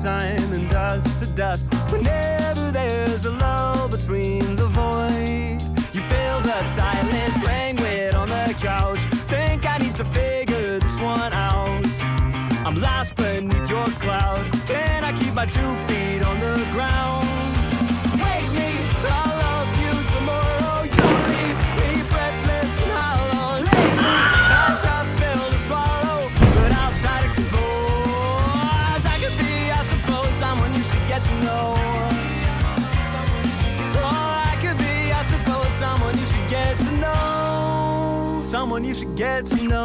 time and dust to dust. Whenever there's a lull between the void, you feel the silence languid on the couch. Think I need to figure this one out. I'm lost beneath your cloud. Can I keep my 2 feet on the ground? Wake me, I'll love you tomorrow. You leave me breathless and hollow. Lately, I'm tough pill to swallow, but I'll try to compose. I could be, I suppose, someone you should get to know. Oh, I could be, I suppose, someone you should get to know. Someone you should get to know.